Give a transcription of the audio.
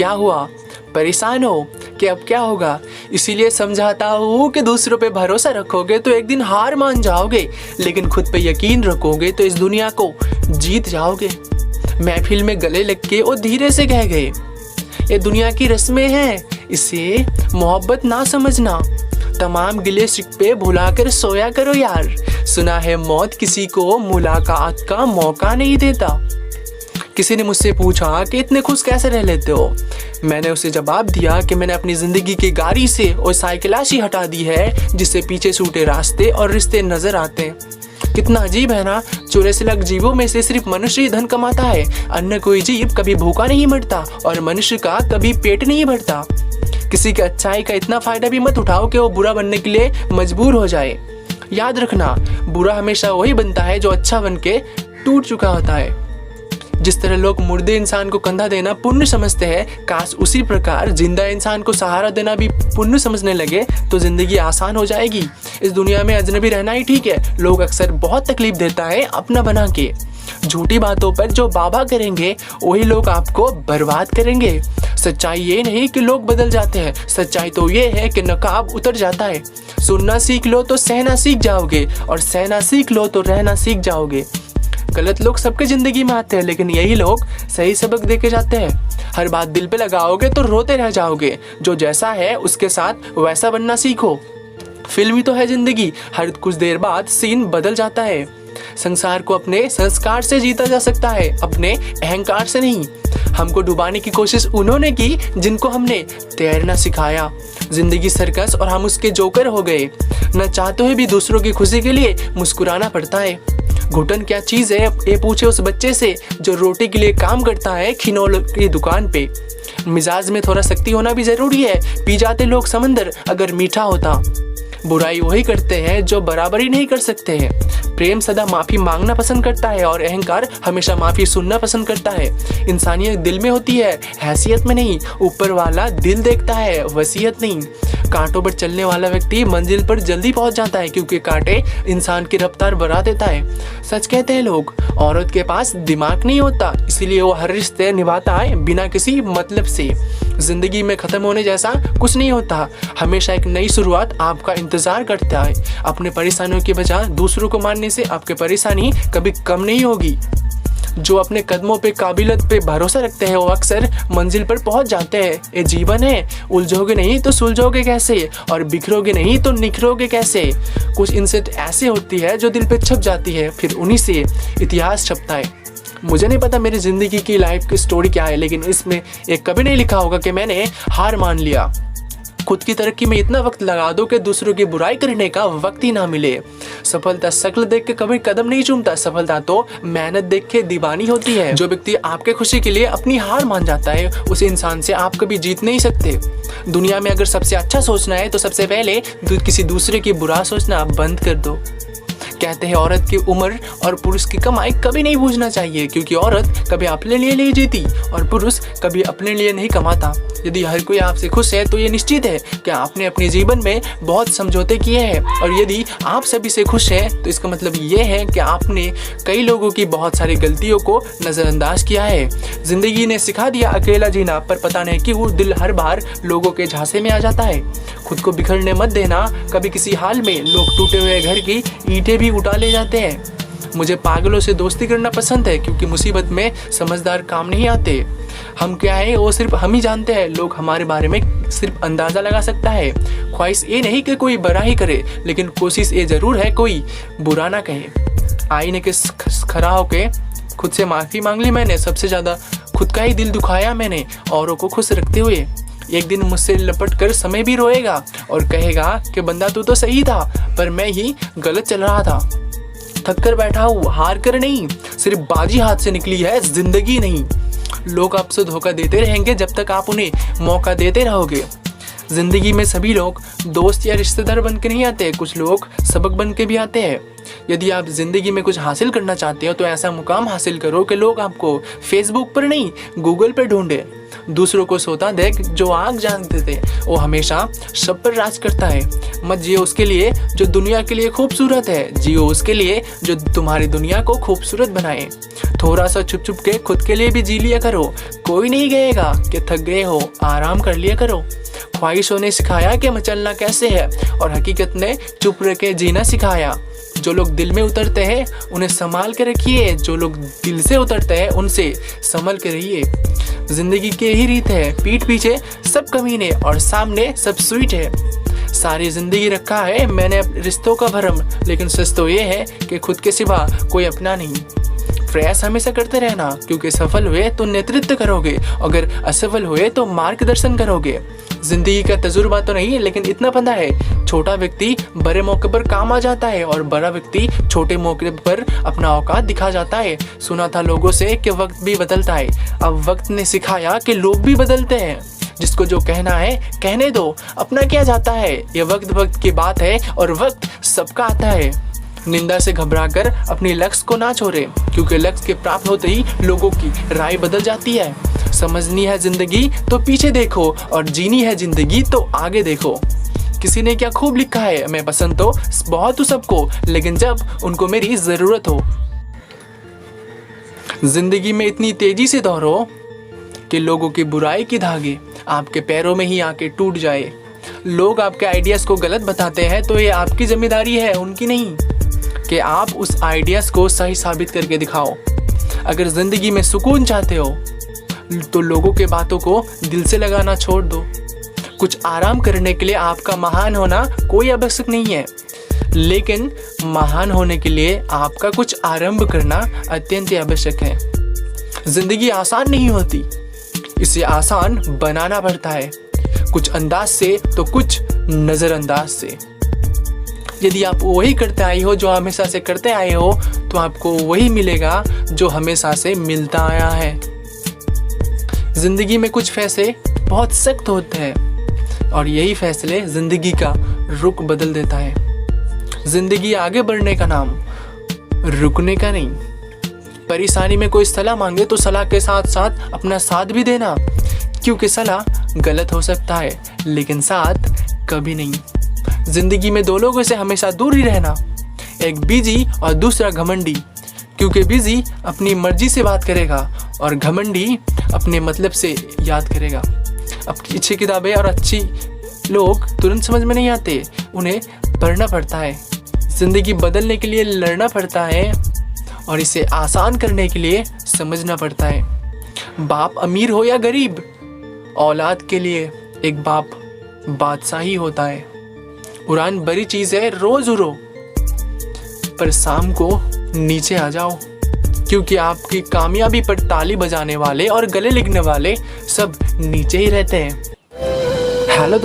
क्या हुआ? परेशान हो कि अब क्या होगा? इसीलिए समझाता हूँ कि दूसरों पे भरोसा रखोगे तो एक दिन हार मान जाओगे, लेकिन खुद पे यकीन रखोगे तो इस दुनिया को जीत जाओगे। महफिल में गले लग के वो धीरे से कह गए, ये दुनिया की रस्में हैं, इसे मोहब्बत ना समझना। तमाम गिले शिकवे भुलाकर सोया करो यार। सुना है मौत किसी को मुलाकात का मौका नहीं देता। किसी ने मुझसे पूछा कि इतने खुश कैसे रह लेते हो? मैंने उसे जवाब दिया कि मैंने अपनी ज़िंदगी की गाड़ी से वो साइकिलाशी हटा दी है जिससे पीछे छूटे रास्ते और रिश्ते नज़र आते हैं। कितना अजीब है ना, 84 लाख जीवों में से सिर्फ मनुष्य ही धन कमाता है। अन्य कोई जीव कभी भूखा नहीं मरता और मनुष्य का कभी पेट नहीं भरता। किसी की अच्छाई का इतना फ़ायदा भी मत उठाओ कि वो बुरा बनने के लिए मजबूर हो जाए। याद रखना, बुरा हमेशा वही बनता है जो अच्छा बन के टूट चुका होता है। जिस तरह लोग मुर्दे इंसान को कंधा देना पुण्य समझते हैं, काश उसी प्रकार जिंदा इंसान को सहारा देना भी पुण्य समझने लगे तो ज़िंदगी आसान हो जाएगी। इस दुनिया में अजनबी रहना ही ठीक है। लोग अक्सर बहुत तकलीफ देता है अपना बना के। झूठी बातों पर जो बाबा करेंगे वही लोग आपको बर्बाद करेंगे। सच्चाई ये नहीं कि लोग बदल जाते हैं, सच्चाई तो ये है कि नकाब उतर जाता है। सुनना सीख लो तो सहना सीख जाओगे, और सहना सीख लो तो रहना सीख जाओगे। गलत लोग सबके ज़िंदगी में आते हैं, लेकिन यही लोग सही सबक देके जाते हैं। हर बात दिल पे लगाओगे तो रोते रह जाओगे। जो जैसा है उसके साथ वैसा बनना सीखो। फिल्मी तो है ज़िंदगी, हर कुछ देर बाद सीन बदल जाता है। संसार को अपने संस्कार से जीता जा सकता है, अपने अहंकार से नहीं। हमको डुबाने की कोशिश उन्होंने की जिनको हमने तैरना सिखाया। जिंदगी सर्कस और हम उसके जोकर हो गए। न चाहते हुए भी दूसरों की खुशी के लिए मुस्कुराना पड़ता है। घुटन क्या चीज़ है, ये पूछे उस बच्चे से जो रोटी के लिए काम करता है खिनौनों की दुकान पे। मिजाज में थोड़ा सख्ती होना भी ज़रूरी है। पी जाते लोग समंदर अगर मीठा होता। बुराई वही करते हैं जो बराबरी नहीं कर सकते हैं। प्रेम सदा माफ़ी मांगना पसंद करता है और अहंकार हमेशा माफ़ी सुनना पसंद करता है। इंसानियत दिल में होती है, हैसियत में नहीं। ऊपर वाला दिल देखता है, वसीयत नहीं। कांटों पर चलने वाला व्यक्ति मंजिल पर जल्दी पहुंच जाता है, क्योंकि कांटे इंसान की रफ्तार बढ़ा देता है। सच कहते हैं लोग, औरत के पास दिमाग नहीं होता, इसीलिए वो हर रिश्ते निभाता है बिना किसी मतलब से। जिंदगी में ख़त्म होने जैसा कुछ नहीं होता, हमेशा एक नई शुरुआत आपका इंतज़ार करता है। अपने परेशानियों के बजाय दूसरों को मानने से आपकी परेशानी कभी कम नहीं होगी। जो अपने कदमों पे काबिलियत पे भरोसा रखते हैं वो अक्सर मंजिल पर पहुंच जाते हैं। ये जीवन है, उलझोगे नहीं तो सुलझोगे कैसे, और बिखरोगे नहीं तो निखरोगे कैसे। कुछ इंसिडेंट ऐसे होती है जो दिल पे छप जाती है, फिर उन्हीं से इतिहास छपता है। मुझे नहीं पता मेरी ज़िंदगी की लाइफ की स्टोरी क्या है, लेकिन इसमें एक कभी नहीं लिखा होगा कि मैंने हार मान लिया। खुद की तरक्की में इतना वक्त लगा दो कि दूसरों की बुराई करने का वक्त ही ना मिले। सफलता शक्ल देख के कभी कदम नहीं चूमता, सफलता तो मेहनत देख के दीवानी होती है। जो व्यक्ति आपके खुशी के लिए अपनी हार मान जाता है, उस इंसान से आप कभी जीत नहीं सकते। दुनिया में अगर सबसे अच्छा सोचना है तो सबसे पहले किसी दूसरे की बुरा सोचना बंद कर दो। कहते हैं औरत की उम्र और पुरुष की कमाई कभी नहीं पूछना चाहिए, क्योंकि औरत कभी अपने लिए नहीं जीती और पुरुष कभी अपने लिए नहीं कमाता। यदि हर कोई आपसे खुश है तो ये निश्चित है कि आपने अपने जीवन में बहुत समझौते किए हैं, और यदि आप सभी से खुश हैं तो इसका मतलब ये है कि आपने कई लोगों की बहुत सारी गलतियों को नज़रअंदाज किया है। ज़िंदगी ने सिखा दिया अकेला जीना, पर पता नहीं क्यों दिल हर बार लोगों के झांसे में आ जाता है। खुद को बिखरने मत देना, कभी किसी हाल में लोग टूटे हुए घर की ईंटें भी उठा ले जाते हैं। मुझे पागलों से दोस्ती करना पसंद है, क्योंकि मुसीबत में समझदार काम नहीं आते। हम क्या है वो सिर्फ हम ही जानते हैं, लोग हमारे बारे में सिर्फ अंदाज़ा लगा सकता है। ख्वाहिश ये नहीं कि कोई बुरा ही करे, लेकिन कोशिश ये ज़रूर है कोई बुरा ना कहे। आईने के खड़ा होके खुद से माफ़ी मांग ली मैंने। सबसे ज़्यादा खुद का ही दिल दुखाया मैंने, औरों को खुश रखते हुए। एक दिन मुझसे लपट कर समय भी रोएगा और कहेगा कि बंदा तू तो सही था, पर मैं ही गलत चल रहा था। थक कर बैठा हूँ, हार कर नहीं, सिर्फ बाजी हाथ से निकली है, जिंदगी नहीं। लोग आपसे धोखा देते रहेंगे जब तक आप उन्हें मौका देते रहोगे। जिंदगी में सभी लोग दोस्त या रिश्तेदार बन के नहीं आते, कुछ लोग सबक बन के भी आते हैं। यदि आप ज़िंदगी में कुछ हासिल करना चाहते हो तो ऐसा मुकाम हासिल करो कि लोग आपको फेसबुक पर नहीं, गूगल पर ढूंढे। दूसरों को सोता देख जो आग जानते थे, वो हमेशा सब पर राज करता है। मत जियो उसके लिए जो दुनिया के लिए खूबसूरत है, जियो उसके लिए जो तुम्हारी दुनिया को खूबसूरत बनाए। थोड़ा सा छुप छुप के खुद के लिए भी जी लिया करो, कोई नहीं कहेगा कि थक गए हो, आराम कर लिया करो। ख्वाहिशों ने सिखाया कि मचलना कैसे है और हकीकत ने चुप रह के जीना सिखाया। जो लोग दिल में उतरते हैं उन्हें संभाल के रखिए, जो लोग दिल से उतरते हैं उनसे संभल के रहिए। जिंदगी की यही रीत है, पीठ पीछे सब कमीने और सामने सब स्वीट है। सारी जिंदगी रखा है मैंने रिश्तों का भरम, लेकिन सच तो ये है कि खुद के सिवा कोई अपना नहीं। प्रयास हमेशा करते रहना, क्योंकि सफल हुए तो नेतृत्व करोगे, अगर असफल हुए तो मार्गदर्शन करोगे। जिंदगी का तजुर्बा तो नहीं, लेकिन इतना पता है छोटा व्यक्ति बड़े मौके पर काम आ जाता है और बड़ा व्यक्ति छोटे मौके पर अपना औकात दिखा जाता है। सुना था लोगों से कि वक्त भी बदलता है, अब वक्त ने सिखाया कि लोग भी बदलते हैं। जिसको जो कहना है कहने दो, अपना क्या जाता है, ये वक्त की बात है और वक्त सबका आता है। निंदा से घबराकर अपने लक्ष्य को ना छोड़े, क्योंकि लक्ष्य के प्राप्त होते ही लोगों की राय बदल जाती है। समझनी है जिंदगी तो पीछे देखो और जीनी है जिंदगी तो आगे देखो। किसी ने क्या खूब लिखा है, मैं पसंद तो बहुत हूँ सबको, लेकिन जब उनको मेरी जरूरत हो। जिंदगी में इतनी तेजी से दौड़ो कि लोगों की बुराई की धागे आपके पैरों में ही आके टूट जाए। लोग आपके आइडियाज को गलत बताते हैं तो ये आपकी जिम्मेदारी है, उनकी नहीं, कि आप उस आइडियाज को सही साबित करके दिखाओ। अगर जिंदगी में सुकून चाहते हो तो लोगों के बातों को दिल से लगाना छोड़ दो। कुछ आराम करने के लिए आपका महान होना कोई आवश्यक नहीं है, लेकिन महान होने के लिए आपका कुछ आरंभ करना अत्यंत आवश्यक है। जिंदगी आसान नहीं होती, इसे आसान बनाना पड़ता है, कुछ अंदाज से तो कुछ नज़रअंदाज से। यदि आप वही करते आए हो जो हमेशा से करते आए हो, तो आपको वही मिलेगा जो हमेशा से मिलता आया है। जिंदगी में कुछ फैसले बहुत सख्त होते हैं और यही फैसले जिंदगी का रुख बदल देता है। जिंदगी आगे बढ़ने का नाम रुकने का नहीं। परेशानी में कोई सलाह मांगे तो सलाह के साथ साथ अपना साथ भी देना, क्योंकि सलाह गलत हो सकता है लेकिन साथ कभी नहीं। जिंदगी में दो लोगों से हमेशा दूर ही रहना, एक बिजी और दूसरा घमंडी, क्योंकि बिजी अपनी मर्जी से बात करेगा और घमंडी अपने मतलब से याद करेगा। अच्छी किताबें और अच्छी लोग तुरंत समझ में नहीं आते, उन्हें पढ़ना पड़ता है। जिंदगी बदलने के लिए लड़ना पड़ता है और इसे आसान करने के लिए समझना पड़ता है। बाप अमीर हो या गरीब, औलाद के लिए एक बाप बादशाही होता है। उड़ान बड़ी चीज़ है, रोज उड़ो, पर शाम को नीचे आ जाओ, क्योंकि आपकी कामयाबी पर ताली बजाने वाले और गले लिखने वाले सब नीचे ही रहते हैं। हेलो